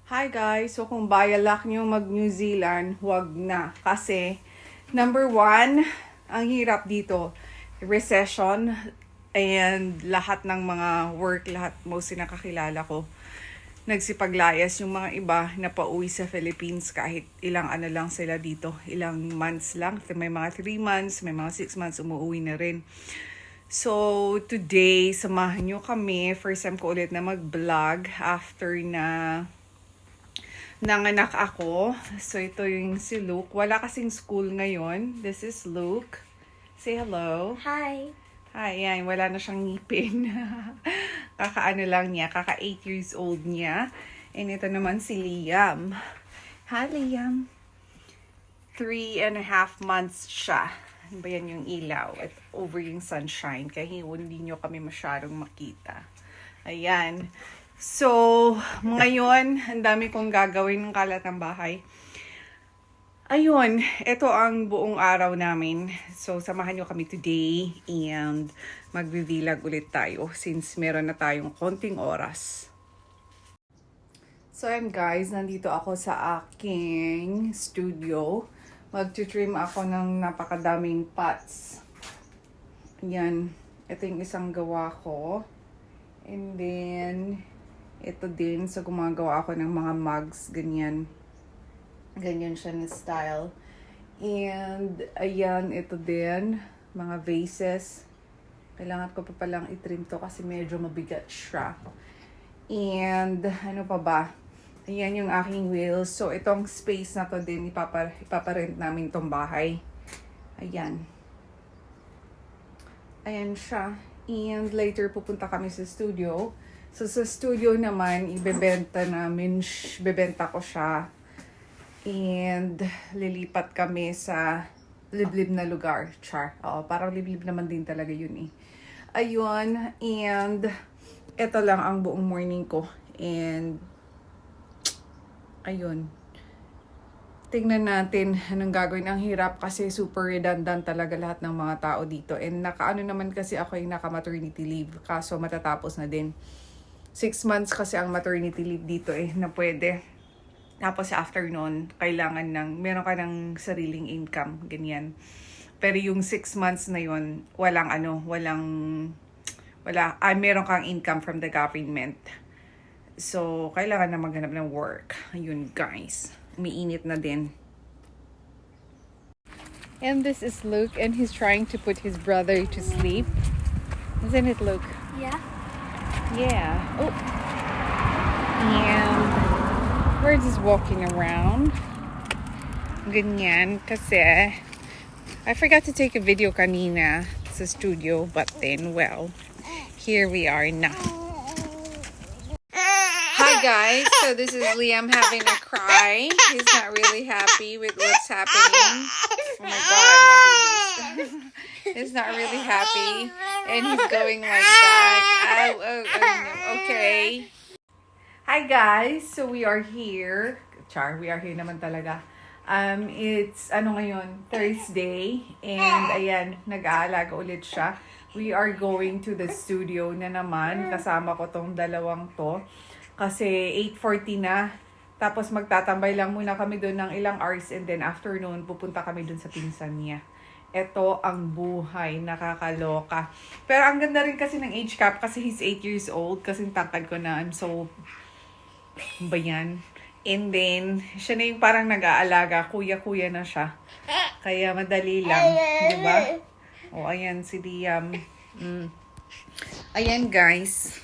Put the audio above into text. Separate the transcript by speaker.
Speaker 1: Hi guys! So kung balak nyo mag-New Zealand, huwag na. Kasi, number one, ang hirap dito. Recession and lahat ng mga work, mostly nakakilala ko, nagsipaglayas yung mga iba na pauwi sa Philippines kahit ilang ano lang sila dito. Ilang months lang. May mga 3 months, may mga 6 months umuwi na rin. So, today, samahan nyo kami. First time ko ulit na mag-vlog after na nanganak ako. So, ito yung si Luke. Wala kasing school ngayon. This is Luke. Say hello.
Speaker 2: Hi.
Speaker 1: Hi, yan. Wala na siyang ngipin. Kaka-ano lang niya. Kaka 8 years old niya. And ito naman si Liam. Hi, Liam. 3.5 months siya. Ba yan yung ilaw at over yung sunshine. Kaya hindi nyo kami masyadong makita. Ayan. So, ngayon, ang dami kong gagawin ng kalat ng bahay. Ayun, ito ang buong araw namin. So, samahan nyo kami today and magbibilag ulit tayo since meron na tayong konting oras. So, ayan guys, nandito ako sa aking studio. Mag-trim ako ng napakadaming pots. Ayan, ito yung isang gawa ko. And then, ito din, so gumagawa ako ng mga mugs, ganyan. Ganyan siya na style. And, ayan, ito din, mga vases. Kailangan ko pa palang itrim to kasi medyo mabigat siya. And, ano pa ba? Ayan yung aking wheels. So, itong space na to din, ipaparent namin tong bahay. Ayan. Ayan siya. And later, pupunta kami sa studio. So, sa studio naman, bebenta ko siya. And, lilipat kami sa liblib na lugar. Char. Oo, parang liblib naman din talaga yun eh. Ayun. And, ito lang ang buong morning ko. And, ayun. Tingnan natin anong gagawin. Ang hirap kasi super redundant talaga lahat ng mga tao dito. And nakaano naman kasi ako yung naka-maternity leave. Kaso matatapos na din. 6 months kasi ang maternity leave dito eh, na pwede. Tapos sa afternoon, kailangan meron ka ng sariling income, ganyan. Pero yung 6 months na yun, meron kang income from the government. So, kailangan na maghanap ng work. Ayun guys, umiinit na din. And this is Luke and he's trying to put his brother to sleep. Isn't it, Luke?
Speaker 2: Yeah.
Speaker 1: Yeah. Oh. And we're just walking around. Ganyan. Kasi I forgot to take a video kanina sa studio. But then, well, here we are now. Hi guys. So this is Liam having a cry. He's not really happy with what's happening. Oh my God. My babies. He's not really happy. And he's going like that. Oh, okay. Hi guys! So we are here. We are here naman talaga. It's, ngayon? Thursday. And ayan, nag-aalaga ulit siya. We are going to the studio na naman. Kasama ko tong dalawang to. Kasi 8:40 na. Tapos magtatambay lang muna kami doon ng ilang hours. And then afternoon, pupunta kami doon sa pinsan niya. Ito ang buhay, nakakaloka. Pero ang ganda rin kasi ng age cap kasi he's 8 years old. Kasi tangkad ko na, I'm so bayan. And then, siya na yung parang nag-aalaga. Kuya-kuya na siya. Kaya madali lang. Diba? O, ayan si Liam. Ayan guys.